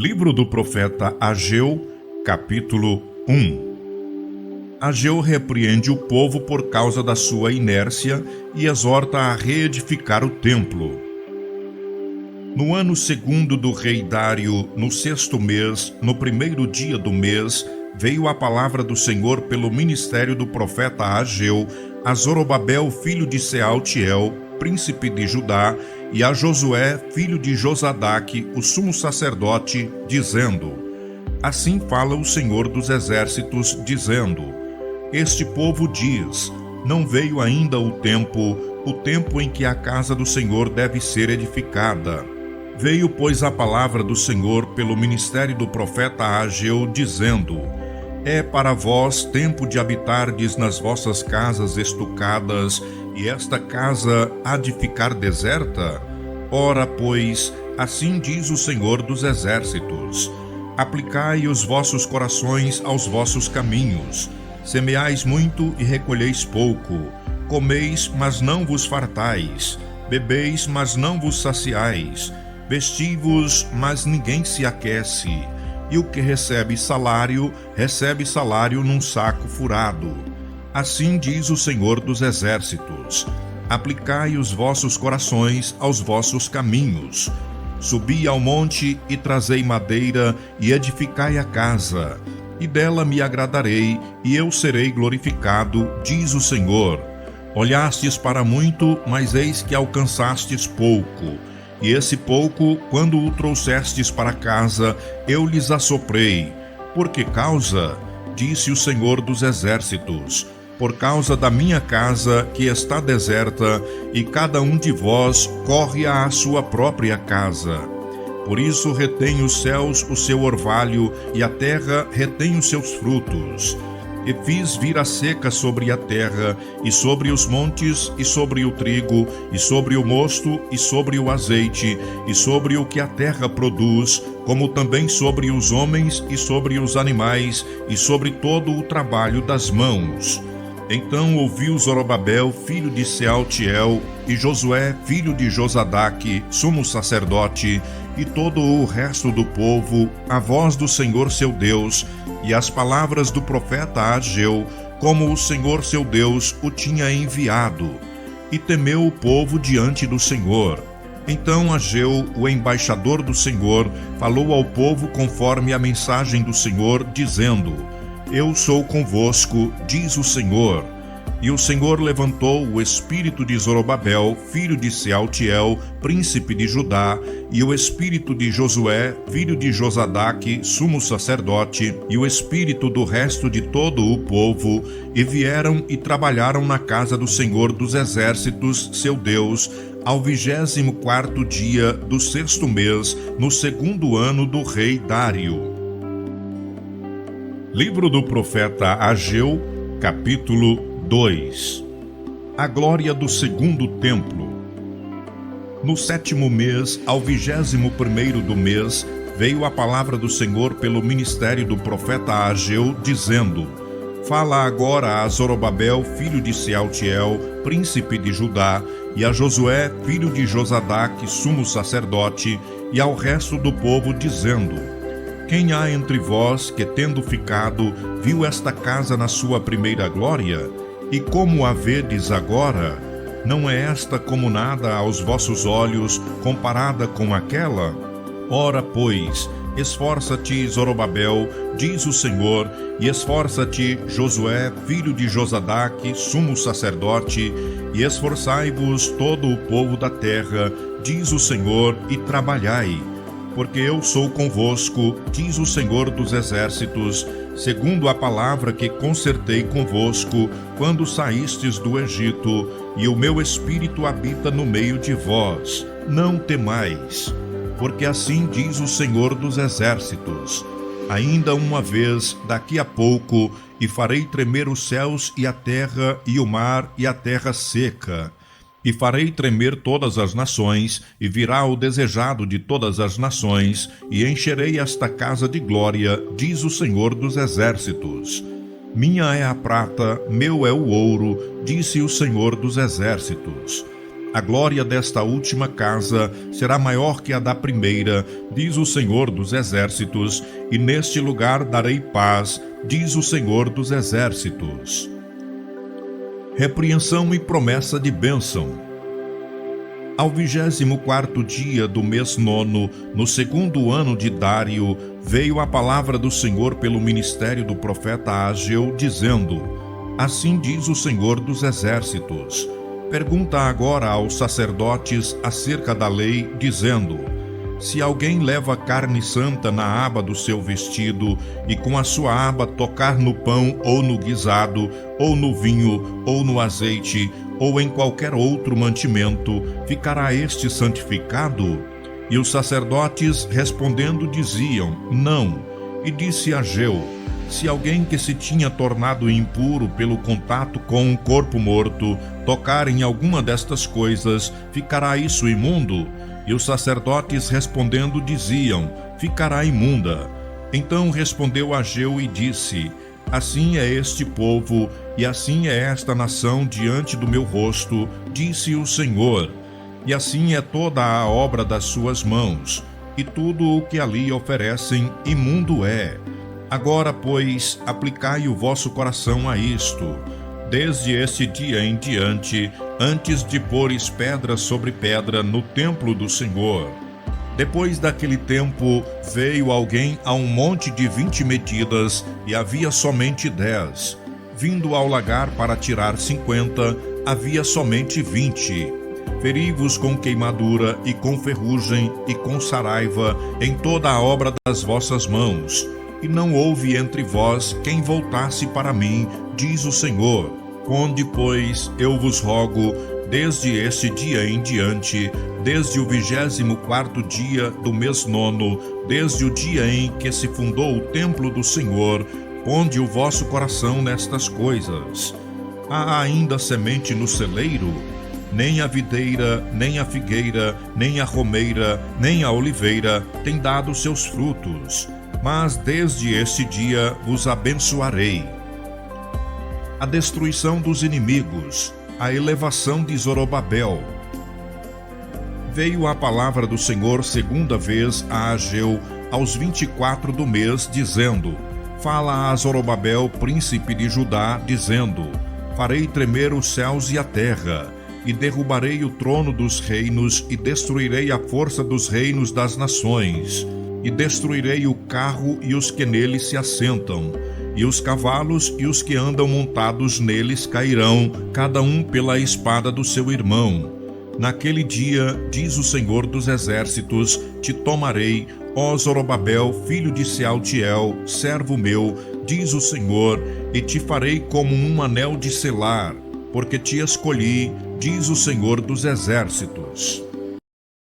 Livro do profeta Ageu, capítulo 1. Ageu repreende o povo por causa da sua inércia e exorta a reedificar o templo. No ano segundo do rei Dário, no 6º mês, no 1º dia do mês, veio a palavra do Senhor pelo ministério do profeta Ageu a Zorobabel, filho de Sealtiel, príncipe de Judá, e a Josué, filho de Josadaque, o sumo sacerdote, dizendo: Assim fala o Senhor dos exércitos, dizendo: Este povo diz: Não veio ainda o tempo em que a casa do Senhor deve ser edificada. Veio, pois, a palavra do Senhor pelo ministério do profeta Ageu, dizendo: É para vós tempo de habitardes nas vossas casas estucadas, e esta casa há de ficar deserta? Ora, pois, assim diz o Senhor dos exércitos: Aplicai os vossos corações aos vossos caminhos. Semeais muito e recolheis pouco. Comeis, mas não vos fartais. Bebeis, mas não vos saciais. Vesti-vos, mas ninguém se aquece. E o que recebe salário num saco furado. Assim diz o Senhor dos exércitos: Aplicai os vossos corações aos vossos caminhos. Subi ao monte e trazei madeira e edificai a casa, e dela me agradarei, e eu serei glorificado, diz o Senhor. Olhastes para muito, mas eis que alcançastes pouco. E esse pouco, quando o trouxestes para casa, eu lhes assoprei. Por que causa? Disse o Senhor dos exércitos: Por causa da minha casa que está deserta, e cada um de vós corre à sua própria casa. Por isso retém os céus o seu orvalho, e a terra retém os seus frutos. E fiz vir a seca sobre a terra, e sobre os montes, e sobre o trigo, e sobre o mosto, e sobre o azeite, e sobre o que a terra produz, como também sobre os homens, e sobre os animais, e sobre todo o trabalho das mãos. Então ouviu Zorobabel, filho de Sealtiel, e Josué, filho de Josadaque, sumo sacerdote, e todo o resto do povo, a voz do Senhor seu Deus, e as palavras do profeta Ageu, como o Senhor seu Deus o tinha enviado. E temeu o povo diante do Senhor. Então Ageu, o embaixador do Senhor, falou ao povo conforme a mensagem do Senhor, dizendo: Eu sou convosco, diz o Senhor. E o Senhor levantou o espírito de Zorobabel, filho de Sealtiel, príncipe de Judá, e o espírito de Josué, filho de Josadaque, sumo sacerdote, e o espírito do resto de todo o povo, e vieram e trabalharam na casa do Senhor dos exércitos, seu Deus, ao 24º dia do 6º mês, no 2º ano do rei Dário. Livro do profeta Ageu, capítulo 2. A glória do segundo templo. No 7º mês, ao 21º do mês, veio a palavra do Senhor pelo ministério do profeta Ageu, dizendo: Fala agora a Zorobabel, filho de Sealtiel, príncipe de Judá, e a Josué, filho de Josadaque, sumo sacerdote, e ao resto do povo, dizendo: Quem há entre vós que, tendo ficado, viu esta casa na sua primeira glória? E como a vedes agora? Não é esta como nada aos vossos olhos, comparada com aquela? Ora, pois, esforça-te, Zorobabel, diz o Senhor, e esforça-te, Josué, filho de Josadaque, sumo sacerdote, e esforçai-vos todo o povo da terra, diz o Senhor, e trabalhai. Porque eu sou convosco, diz o Senhor dos exércitos, segundo a palavra que concertei convosco, quando saístes do Egito, e o meu espírito habita no meio de vós. Não temais, porque assim diz o Senhor dos exércitos: Ainda uma vez, daqui a pouco, e farei tremer os céus e a terra, e o mar e a terra seca. E farei tremer todas as nações, e virá o desejado de todas as nações, e encherei esta casa de glória, diz o Senhor dos exércitos. Minha é a prata, meu é o ouro, disse o Senhor dos exércitos. A glória desta última casa será maior que a da primeira, diz o Senhor dos Exércitos, e neste lugar darei paz, diz o Senhor dos Exércitos. Repreensão e promessa de bênção. Ao 24º dia do mês nono, no segundo ano de Dário, veio a palavra do Senhor pelo ministério do profeta Ageu, dizendo: Assim diz o Senhor dos Exércitos. Pergunta agora aos sacerdotes acerca da lei, dizendo: Se alguém leva carne santa na aba do seu vestido, e com a sua aba tocar no pão, ou no guisado, ou no vinho, ou no azeite, ou em qualquer outro mantimento, ficará este santificado? E os sacerdotes respondendo diziam: Não. E disse Ageu: Se alguém que se tinha tornado impuro pelo contato com um corpo morto tocar em alguma destas coisas, ficará isso imundo? E os sacerdotes respondendo diziam: Ficará imunda. Então respondeu Ageu e disse: Assim é este povo, e assim é esta nação diante do meu rosto, disse o Senhor. E assim é toda a obra das suas mãos, e tudo o que ali oferecem imundo é. Agora, pois, aplicai o vosso coração a isto. Desde este dia em diante, antes de pôres pedra sobre pedra no templo do Senhor. Depois daquele tempo, veio alguém a um monte de 20 medidas, e havia somente 10. Vindo ao lagar para tirar 50, havia somente 20. Feri-vos com queimadura, e com ferrugem, e com saraiva, em toda a obra das vossas mãos. E não houve entre vós quem voltasse para mim, diz o Senhor. Onde, pois, eu vos rogo, desde este dia em diante, desde o 24º dia do mês nono, desde o dia em que se fundou o templo do Senhor, ponde o vosso coração nestas coisas. Há ainda semente no celeiro? Nem a videira, nem a figueira, nem a romeira, nem a oliveira tem dado seus frutos. Mas desde este dia vos abençoarei. A destruição dos inimigos, a elevação de Zorobabel. Veio a palavra do Senhor segunda vez a Ageu, aos 24 do mês, dizendo: Fala a Zorobabel, príncipe de Judá, dizendo: Farei tremer os céus e a terra, e derrubarei o trono dos reinos, e destruirei a força dos reinos das nações, e destruirei o carro e os que nele se assentam, e os cavalos e os que andam montados neles cairão, cada um pela espada do seu irmão. Naquele dia, diz o Senhor dos Exércitos, te tomarei, ó Zorobabel, filho de Sealtiel, servo meu, diz o Senhor, e te farei como um anel de selar, porque te escolhi, diz o Senhor dos Exércitos.